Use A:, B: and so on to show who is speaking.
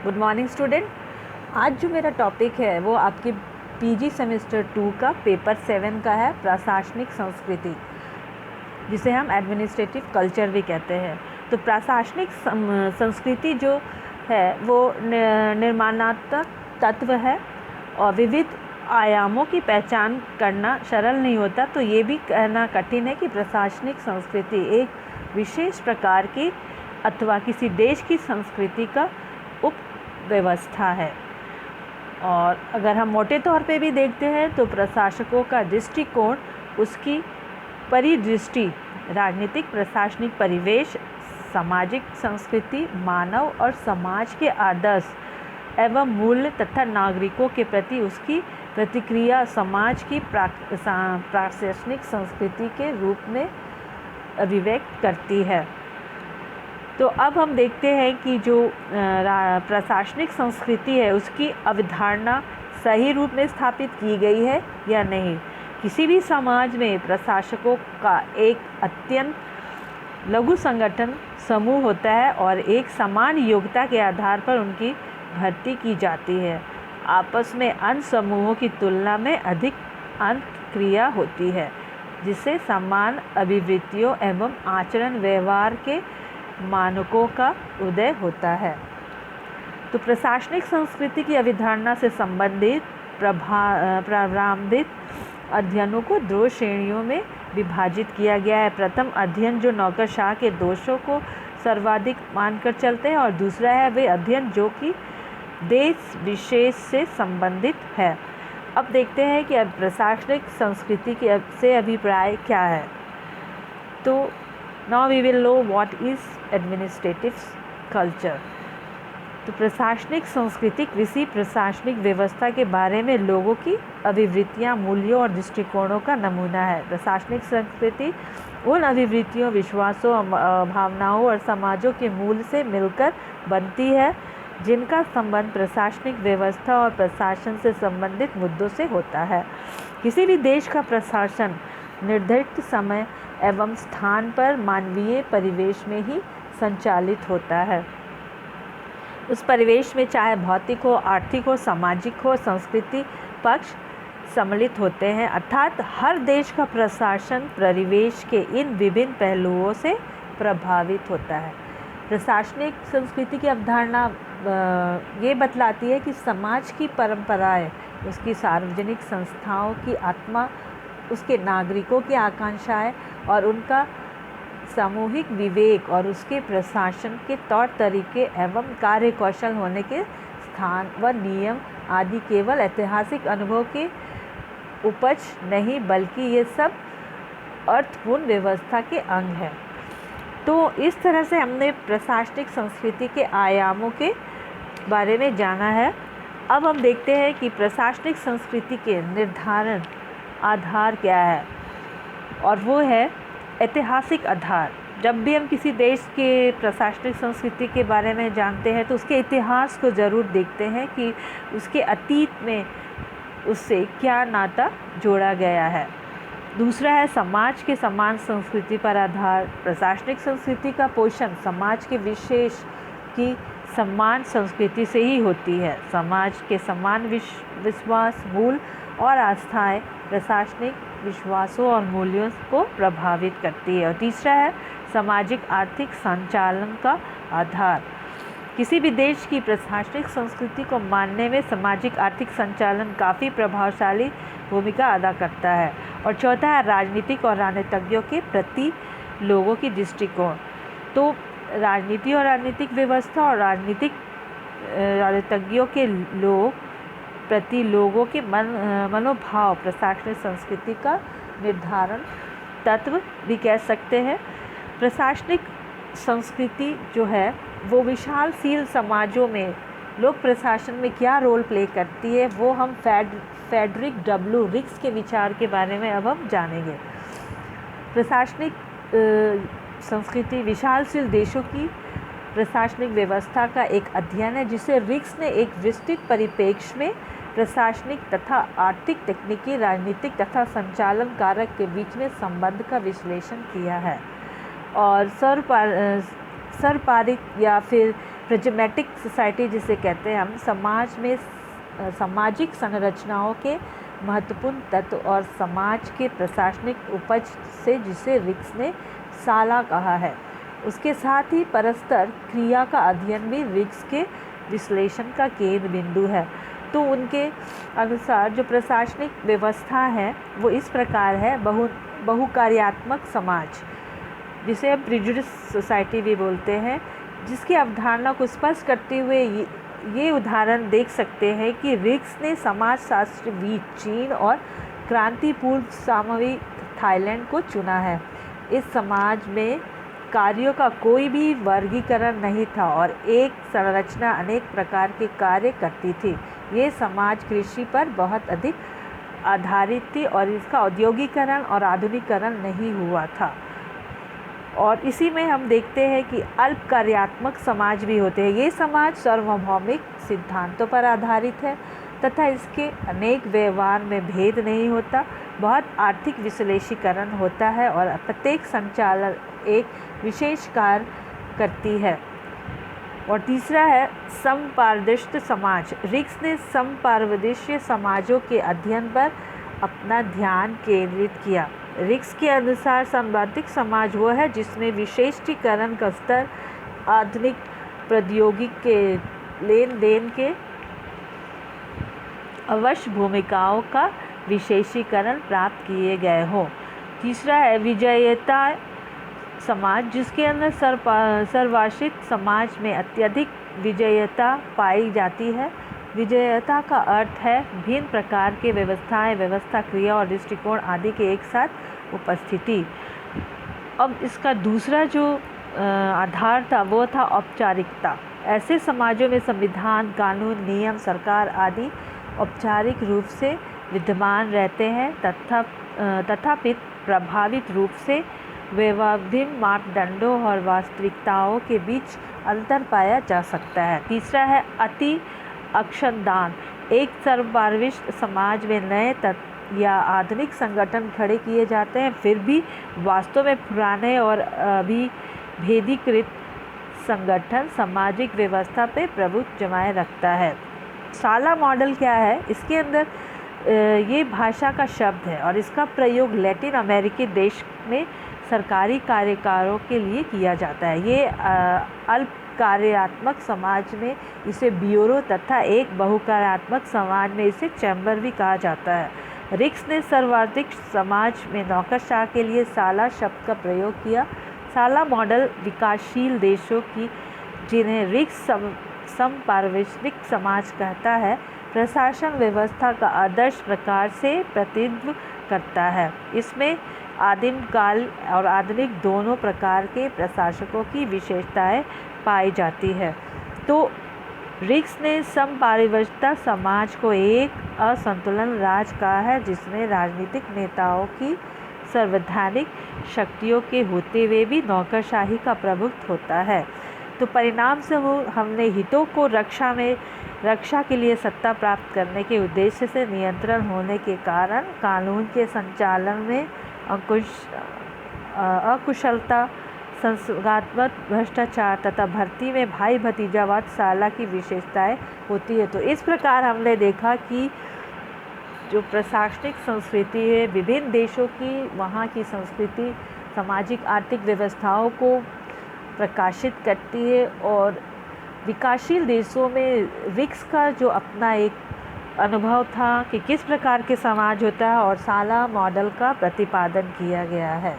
A: Good morning student. आज जो मेरा टॉपिक है वो आपके पीजी सेमेस्टर 2 का पेपर 7 का है, प्रशासनिक संस्कृति, जिसे हम एडमिनिस्ट्रेटिव कल्चर भी कहते हैं। तो प्रशासनिक संस्कृति जो है वो निर्माणात्मक तत्व है और विविध आयामों की पहचान करना सरल नहीं होता। तो ये भी कहना कठिन है कि प्रशासनिक संस्कृति एक विशेष प्रकार की अथवा किसी देश की संस्कृति का उप व्यवस्था है। और अगर हम मोटे तौर पे भी देखते हैं तो प्रशासकों का दृष्टिकोण उसकी परिदृष्टि, राजनीतिक प्रशासनिक परिवेश, सामाजिक संस्कृति, मानव और समाज के आदर्श एवं मूल्य तथा नागरिकों के प्रति उसकी प्रतिक्रिया समाज की प्रशासनिक संस्कृति के रूप में अभिव्यक्त करती है। तो अब हम देखते हैं कि जो प्रशासनिक संस्कृति है उसकी अवधारणा सही रूप में स्थापित की गई है या नहीं। किसी भी समाज में प्रशासकों का एक अत्यंत लघु संगठन समूह होता है और एक समान योग्यता के आधार पर उनकी भर्ती की जाती है। आपस में अन्य समूहों की तुलना में अधिक अंतःक्रिया होती है, जिससे समान अभिवृत्तियों एवं आचरण व्यवहार के मानकों का उदय होता है। तो प्रशासनिक संस्कृति की अवधारणा से संबंधित प्रारंभिक अध्ययनों को दो श्रेणियों में विभाजित किया गया है। प्रथम अध्ययन जो नौकरशाह के दोषों को सर्वाधिक मानकर चलते हैं और दूसरा है वे अध्ययन जो कि देश विशेष से संबंधित है। अब देखते हैं कि अब प्रशासनिक संस्कृति के से अभिप्राय क्या है। तो now we will know what is administrative culture। तो प्रशासनिक संस्कृति किसी प्रशासनिक व्यवस्था के बारे में लोगों की अभिवृत्तियां, मूल्यों और दृष्टिकोणों का नमूना है। प्रशासनिक संस्कृति उन अभिवृत्तियों, विश्वासों, भावनाओं और समाजों के मूल से मिलकर बनती है जिनका संबंध प्रशासनिक व्यवस्था और प्रशासन से संबंधित मुद्दों से होता है। किसी भी देश का प्रशासन निर्धारित समय एवं स्थान पर मानवीय परिवेश में ही संचालित होता है। उस परिवेश में चाहे भौतिक हो, आर्थिक हो, सामाजिक हो, संस्कृति पक्ष सम्मिलित होते हैं। अर्थात हर देश का प्रशासन परिवेश के इन विभिन्न पहलुओं से प्रभावित होता है। प्रशासनिक संस्कृति की अवधारणा ये बतलाती है कि समाज की परंपराएं, उसकी सार्वजनिक संस्थाओं की आत्मा, उसके नागरिकों की आकांक्षाएं और उनका सामूहिक विवेक और उसके प्रशासन के तौर तरीके एवं कार्य कौशल होने के स्थान व नियम आदि केवल ऐतिहासिक अनुभव के उपज नहीं बल्कि ये सब अर्थपूर्ण व्यवस्था के अंग हैं। तो इस तरह से हमने प्रशासनिक संस्कृति के आयामों के बारे में जाना है। अब हम देखते हैं कि प्रशासनिक संस्कृति के निर्धारण आधार क्या है, और वो है ऐतिहासिक आधार। जब भी हम किसी देश के प्रशासनिक संस्कृति के बारे में जानते हैं तो उसके इतिहास को ज़रूर देखते हैं कि उसके अतीत में उससे क्या नाता जोड़ा गया है। दूसरा है समाज के समान संस्कृति पर आधार। प्रशासनिक संस्कृति का पोषण समाज के विशेष की समान संस्कृति से ही होती है। समाज के समान विश्वास, मूल और आस्थाएं प्रशासनिक विश्वासों और मूल्यों को प्रभावित करती है। और तीसरा है सामाजिक आर्थिक संचालन का आधार। किसी भी देश की प्रशासनिक संस्कृति को मानने में सामाजिक आर्थिक संचालन काफ़ी प्रभावशाली भूमिका अदा करता है। और चौथा है राजनीतिक और राजनीतिज्ञों के प्रति लोगों की दृष्टिकोण। तो राजनीति और राजनीतिक व्यवस्था और राजनीतिज्ञों के प्रति लोगों के मनोभाव प्रशासनिक संस्कृति का निर्धारण तत्व भी कह सकते हैं। प्रशासनिक संस्कृति जो है वो विशालशील समाजों में लोक प्रशासन में क्या रोल प्ले करती है वो हम फ्रेडरिक डब्ल्यू रिक्स के विचार के बारे में अब हम जानेंगे। प्रशासनिक संस्कृति विशालशील देशों की प्रशासनिक व्यवस्था का एक अध्ययन है जिसे रिक्स ने एक विस्तृत परिप्रेक्ष्य में प्रशासनिक तथा आर्थिक, तकनीकी, राजनीतिक तथा संचालन कारक के बीच में संबंध का विश्लेषण किया है। और सर्वपारिक या फिर प्रिज्मेटिक सोसाइटी जिसे कहते हैं हम, समाज में सामाजिक संरचनाओं के महत्वपूर्ण तत्व और समाज के प्रशासनिक उपज से, जिसे रिक्स ने साला कहा है, उसके साथ ही परस्पर क्रिया का अध्ययन भी रिक्स के विश्लेषण का केंद्र बिंदु है। तो उनके अनुसार जो प्रशासनिक व्यवस्था है वो इस प्रकार है: बहुकार्यात्मक समाज, जिसे हम प्रिजुडिस सोसाइटी भी बोलते हैं, जिसकी अवधारणा को स्पष्ट करते हुए ये उदाहरण देख सकते हैं कि रिक्स ने समाजशास्त्रविद चीन और क्रांतिपूर्व सामवी थाईलैंड को चुना है। इस समाज में कार्यों का कोई भी वर्गीकरण नहीं था और एक संरचना अनेक प्रकार के कार्य करती थी। ये समाज कृषि पर बहुत अधिक आधारित थी और इसका औद्योगिकरण और आधुनिकीकरण नहीं हुआ था। और इसी में हम देखते हैं कि अल्प कार्यात्मक समाज भी होते हैं। ये समाज सार्वभौमिक सिद्धांतों पर आधारित है तथा इसके अनेक व्यवहार में भेद नहीं होता, बहुत आर्थिक विश्लेषीकरण होता है और प्रत्येक संचालन एक विशेष कार्य करती है। और तीसरा है समपारदर्शी समाज। रिक्स ने समपारदर्शी समाजों के अध्ययन पर अपना ध्यान केंद्रित किया। रिक्स के अनुसार समपारदर्शी समाज वो है जिसमें विशेषीकरण का स्तर आधुनिक प्रौद्योगिकी के लेन देन के अवश्य भूमिकाओं का विशेषीकरण प्राप्त किए गए हों। तीसरा है विजयता समाज, जिसके अंदर सर्वाश्रित समाज में अत्यधिक विजयता पाई जाती है। विजयता का अर्थ है भिन्न प्रकार के व्यवस्थाएं, व्यवस्था, क्रिया और दृष्टिकोण आदि के एक साथ उपस्थिति। अब इसका दूसरा जो आधार था वो था औपचारिकता। ऐसे समाजों में संविधान, कानून, नियम, सरकार आदि औपचारिक रूप से विद्यमान रहते हैं तथापि प्रभावित रूप से व्यवहारिक मापदंडों और वास्तविकताओं के बीच अंतर पाया जा सकता है। तीसरा है अति अंशदान। एक सर्वपारदर्शी समाज में नए तत्व या आधुनिक संगठन खड़े किए जाते हैं, फिर भी वास्तव में पुराने और अभिभेदीकृत संगठन सामाजिक व्यवस्था पे प्रभुत्व जमाए रखता है। साला मॉडल क्या है? इसके अंदर ये भाषा का शब्द है और इसका प्रयोग लैटिन अमेरिकी देश में सरकारी कार्यकारों के लिए किया जाता है। ये अल्प कार्यात्मक समाज में इसे ब्यूरो तथा एक बहुकार्यात्मक समाज में इसे चैम्बर भी कहा जाता है। रिक्स ने सर्वाधिक समाज में नौकरशाह के लिए साला शब्द का प्रयोग किया। साला मॉडल विकासशील देशों की, जिन्हें रिक्स समपारदर्शी समाज कहता है, प्रशासन व्यवस्था का आदर्श प्रकार से प्रतिनिधित्व करता है। इसमें आदिम काल और आधुनिक दोनों प्रकार के प्रशासकों की विशेषताएं पाई जाती है। तो रिक्स ने समपारदर्शी समाज को एक असंतुलन राज कहा है, जिसमें राजनीतिक नेताओं की संवैधानिक शक्तियों के होते हुए भी नौकरशाही का प्रभुत्व होता है। तो परिणाम से हमने हितों को रक्षा के लिए सत्ता प्राप्त करने के उद्देश्य से नियंत्रण होने के कारण कानून के संचालन में अकुशलता, संस्थागत भ्रष्टाचार तथा भर्ती में भाई भतीजावाद साला की विशेषताएं होती है। तो इस प्रकार हमने देखा कि जो प्रशासनिक संस्कृति है विभिन्न देशों की, वहाँ की संस्कृति सामाजिक आर्थिक व्यवस्थाओं को प्रकाशित करती है और विकासशील देशों में रिक्स का जो अपना एक अनुभव था कि किस प्रकार के समाज होता है और साला मॉडल का प्रतिपादन किया गया है।